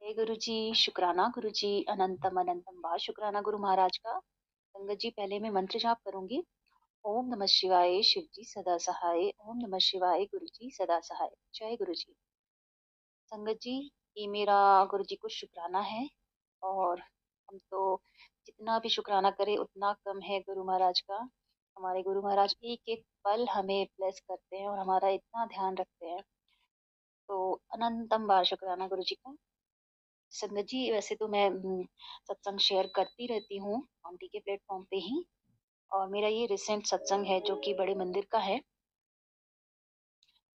जय गुरु जी, शुक्राना गुरु जी, अनंतम अनंतम बा शुक्राना गुरु महाराज का। संगत जी, पहले मैं मंत्र जाप करूंगी। ओम नमः शिवाय, शिव जी सदा सहाय। ओम नमः शिवाय, गुरु जी सदा सहाय। जय गुरु जी। संगत जी, ये मेरा गुरु जी को शुक्राना है। और हम तो जितना भी शुक्राना करें उतना कम है गुरु महाराज का। हमारे गुरु महाराज एक एक पल हमें ब्लेस करते हैं और हमारा इतना ध्यान रखते हैं। तो अनंतम बार शुक्राना गुरु जी का। संगत जी, वैसे तो मैं सत्संग शेयर करती रहती हूँ आंटी के प्लेटफॉर्म पे ही। और मेरा ये रिसेंट सत्संग है जो कि बड़े मंदिर का है।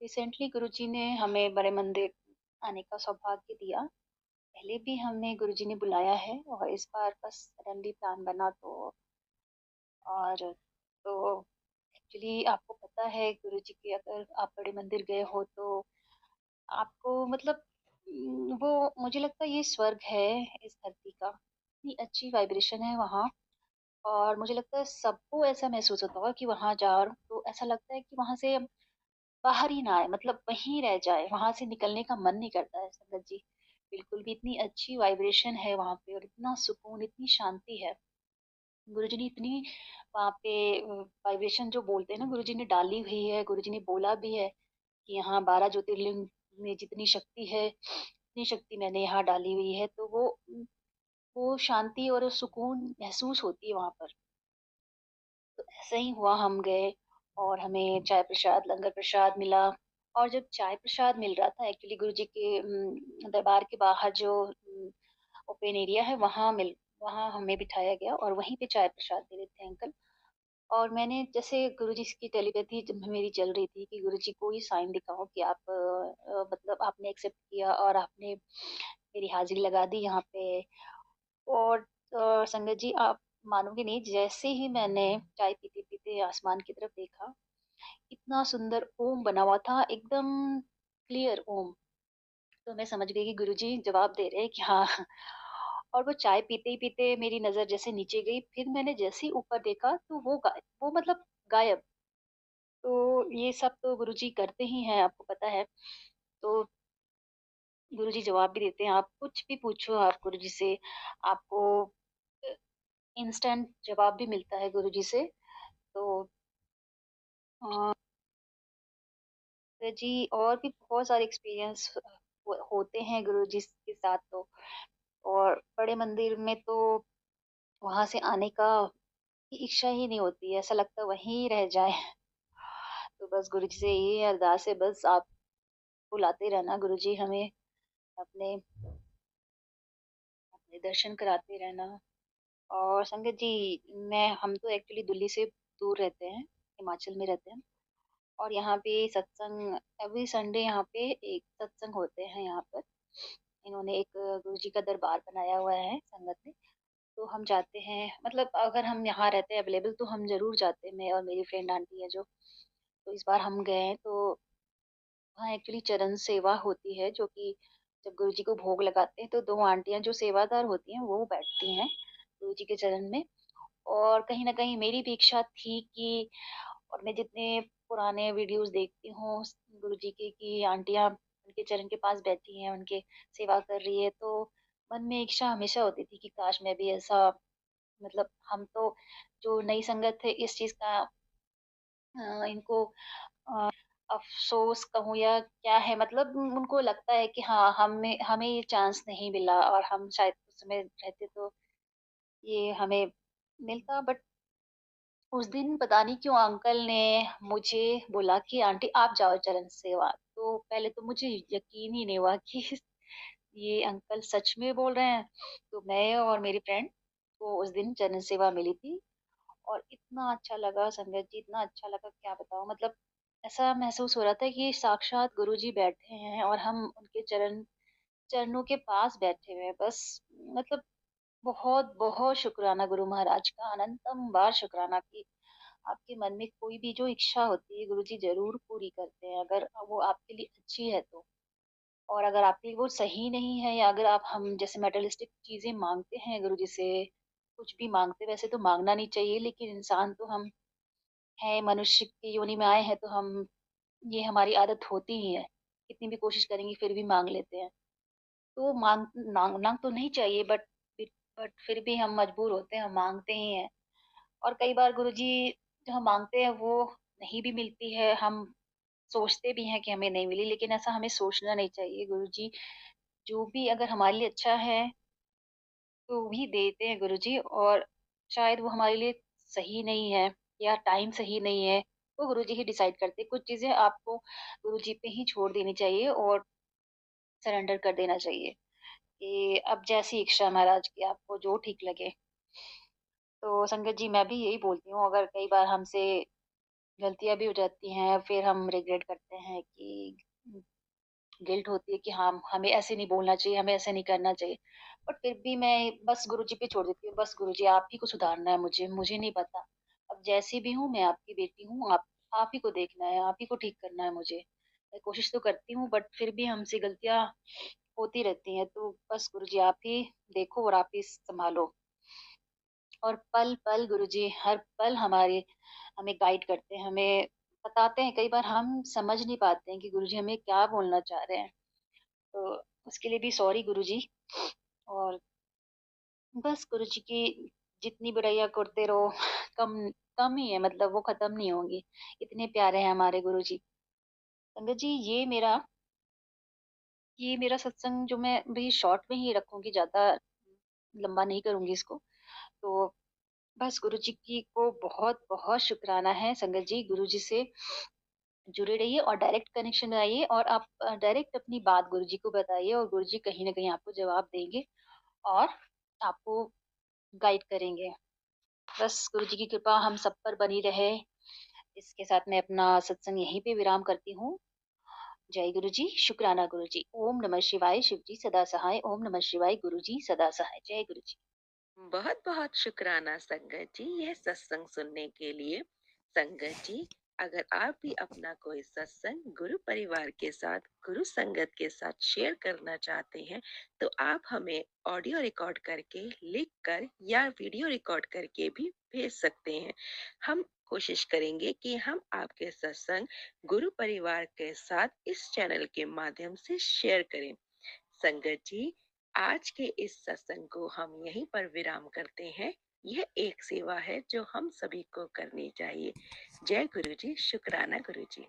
रिसेंटली गुरुजी ने हमें बड़े मंदिर आने का सौभाग्य दिया। पहले भी हमें गुरुजी ने बुलाया है और इस बार बस सडनली प्लान बना तो। और तो एक्चुअली आपको पता है गुरुजी के, अगर आप बड़े मंदिर गए हो तो आपको मतलब वो मुझे लगता है ये स्वर्ग है इस धरती का। इतनी अच्छी वाइब्रेशन है वहाँ। और मुझे लगता है सबको ऐसा महसूस होता होगा कि वहां जाओ तो ऐसा लगता है कि वहां से बाहर ही ना आए, मतलब वहीं रह जाए, वहां से निकलने का मन नहीं करता है संगत जी। बिल्कुल भी। इतनी अच्छी वाइब्रेशन है वहां पे और इतना सुकून, इतनी शांति है। गुरुजी ने इतनी वहां पे वाइब्रेशन जो बोलते हैं ना, गुरुजी ने डाली हुई है। गुरुजी ने बोला भी है कि यहाँ 12 ज्योतिर्लिंग में जितनी शक्ति है उतनी शक्ति मैंने यहाँ डाली हुई है। तो वो शांति और सुकून महसूस होती है वहां पर। तो ऐसे ही हुआ, हम गए और हमें चाय प्रसाद, लंगर प्रसाद मिला। और जब चाय प्रसाद मिल रहा था, एक्चुअली गुरु जी के दरबार के बाहर जो ओपन एरिया है वहां हमें बिठाया गया और वहीं पे चाय प्रसाद दे रहे थे अंकल। और मैंने जैसे गुरु जी की टेलीपैथी जब मेरी चल रही थी कि गुरु जी कोई साइन दिखाओ कि आप मतलब आपने एक्सेप्ट किया और आपने मेरी हाजिरी लगा दी यहाँ पे। और संगत जी, आप मानोगे नहीं, जैसे ही मैंने चाय पीते पीते आसमान की तरफ देखा, इतना सुंदर ओम बना हुआ था, एकदम क्लियर ओम। तो मैं समझ गई कि गुरुजी जवाब दे रहे हैं कि हाँ। और वो चाय पीते ही पीते मेरी नजर जैसे नीचे गई, फिर मैंने जैसे ही ऊपर देखा तो वो मतलब गायब। तो ये सब तो गुरुजी करते ही हैं, आपको पता है। तो गुरुजी जवाब भी देते हैं, आप कुछ भी पूछो आप गुरुजी से, आपको इंस्टेंट जवाब भी मिलता है गुरुजी से। तो अ, जी, और भी बहुत सारे एक्सपीरियंस होते हैं गुरुजी के साथ तो। और बड़े मंदिर में तो वहां से आने का इच्छा ही नहीं होती है, ऐसा लगता है वहीं रह जाए। तो बस गुरुजी से यही अरदास है, बस आप बुलाते रहना गुरुजी हमें, अपने अपने दर्शन कराते रहना। और संगत जी, मैं हम तो एक्चुअली दिल्ली से दूर रहते हैं, हिमाचल में रहते हैं। और यहाँ पे सत्संग एवरी संडे, यहाँ पे एक सत्संग होते हैं यहाँ पर। इन्होंने एक गुरु जी का दरबार बनाया हुआ है संगत ने। तो हम जाते हैं, मतलब अगर हम यहाँ रहते हैं अवेलेबल तो हम जरूर जाते हैं, मैं और मेरी फ्रेंड आंटी है जो। तो इस बार हम गए हैं। तो वहाँ एक्चुअली चरण सेवा होती है, जो कि जब गुरु जी को भोग लगाते हैं तो दो आंटियां जो सेवादार होती हैं वो बैठती हैं गुरु जी के चरण में। और कहीं ना कहीं मेरी भी इच्छा थी कि, और मैं जितने पुराने वीडियोस देखती हूँ गुरु जी के, कि आंटियां उनके चरण के पास बैठी हैं, उनके सेवा कर रही है, तो मन में इच्छा हमेशा होती थी कि काश मैं भी ऐसा, मतलब हम तो जो नई संगत है इस चीज का इनको अ, अफसोस कहूँ या क्या है, मतलब उनको लगता है कि हाँ हमें हमें ये चांस नहीं मिला और हम शायद उस समय रहते तो ये हमें मिलता। बट उस दिन पता नहीं क्यों अंकल ने मुझे बोला कि आंटी आप जाओ चरण सेवा। तो पहले तो मुझे यकीन ही नहीं हुआ कि ये अंकल सच में बोल रहे हैं। तो मैं और मेरी फ्रेंड को उस दिन चरण सेवा मिली थी। और इतना अच्छा लगा संगत जी, इतना अच्छा लगा क्या बताओ, मतलब ऐसा महसूस हो रहा था कि साक्षात गुरु जी बैठे हैं और हम उनके चरणों के पास बैठे हुए हैं बस। मतलब बहुत बहुत शुक्राना गुरु महाराज का, अनंतम बार शुक्राना कि आपके मन में कोई भी जो इच्छा होती है गुरु जी जरूर पूरी करते हैं, अगर वो आपके लिए अच्छी है तो। और अगर आपके लिए वो सही नहीं है, या अगर आप हम जैसे मेटलिस्टिक चीजें मांगते हैं गुरु जी से, कुछ भी मांगते, वैसे तो मांगना नहीं चाहिए, लेकिन इंसान तो हम हैं, मनुष्य की योनि में आए हैं, तो हम ये हमारी आदत होती ही है, कितनी भी कोशिश करेंगे फिर भी मांग लेते हैं। तो माँगना तो नहीं चाहिए, बट फिर भी हम मजबूर होते हैं, हम माँगते ही हैं। और कई बार गुरुजी जो हम माँगते हैं वो नहीं भी मिलती है, हम सोचते भी हैं कि हमें नहीं मिली, लेकिन ऐसा हमें सोचना नहीं चाहिए। गुरुजी जो भी अगर हमारे लिए अच्छा है, तो भी देते हैं गुरुजी, और शायद वो हमारे लिए सही नहीं है या टाइम सही नहीं है, वो गुरुजी ही डिसाइड करते हैं। कुछ चीज़ें आपको गुरुजी पे ही छोड़ देनी चाहिए और सरेंडर कर देना चाहिए कि अब जैसी इच्छा महाराज की, आपको जो ठीक लगे। तो संगत जी, मैं भी यही बोलती हूँ, अगर कई बार हमसे गलतियाँ भी हो जाती हैं, फिर हम रिग्रेट करते हैं कि गिल्ट होती है कि हाँ, हमें ऐसे नहीं बोलना चाहिए, हमें ऐसे नहीं करना चाहिए। बट फिर भी मैं बस गुरुजी पे छोड़ देती हूँ, बस गुरुजी आप ही को सुधारना है मुझे, मुझे नहीं पता। अब जैसी भी हूँ, मैं आपकी बेटी हूँ, आप ही को देखना है, आप ही को ठीक करना है मुझे। मैं कोशिश तो करती हूँ, बट फिर भी हमसे गलतियाँ होती रहती हैं, तो बस गुरुजी आप ही देखो और आप ही सँभालो। और पल-पल गुरुजी हर पल हमें गाइड करते हैं, हमें बताते हैं। कई बार हम समझ नहीं पाते हैं कि गुरुजी हमें क्या बोलना चाह रहे हैं। तो उसके लिए भी सॉरी गुरुजी। और बस गुरुजी की जितनी बुराइयाँ करते रहो, कम कम ही है, मतलब वो खत्म नहीं होंगी। इतने प्यारे हैं हमारे गुरुजी। संगत जी, ये मेरा सत्संग जो मैं अभी शॉर्ट में ही रखूँगी, ज़्यादा लंबा नहीं करूँगी इसको। तो बस गुरुजी की को बहुत-बहुत शुकराना है संगत जी। गुरुजी से जुड़े रहिए और डायरेक्ट कनेक्शन बनाइए, और आप डायरेक्ट अपनी बात गुरुजी को बताइए, और गुरुजी कहीं न कहीं आपको जवाब देंगे और आपको गाइड करेंगे। बस गुरुजी की कृपा हम सब पर बनी रहे। इसके साथ मैं अपना सत्संग यहीं पे विराम करती हूँ। जय गुरुजी, शुक्राना गुरुजी। ओम नमः शिवाय, शिव जी सदा सहाय। ओम नमः शिवाय, गुरुजी सदा सहाय। जय गुरुजी। बहुत बहुत शुक्राना संगत जी यह सत्संग सुनने के लिए। संगत जी, अगर आप भी अपना कोई सत्संग गुरु परिवार के साथ, गुरु संगत के साथ शेयर करना चाहते हैं, तो आप हमें ऑडियो रिकॉर्ड करके, लिख कर या वीडियो रिकॉर्ड करके भी भेज सकते हैं। हम कोशिश करेंगे कि हम आपके सत्संग गुरु परिवार के साथ इस चैनल के माध्यम से शेयर करें। संगत जी, आज के इस सत्संग को हम यहीं पर विराम करते हैं। यह एक सेवा है जो हम सभी को करनी चाहिए। जय गुरु जी, शुक्राना गुरु जी।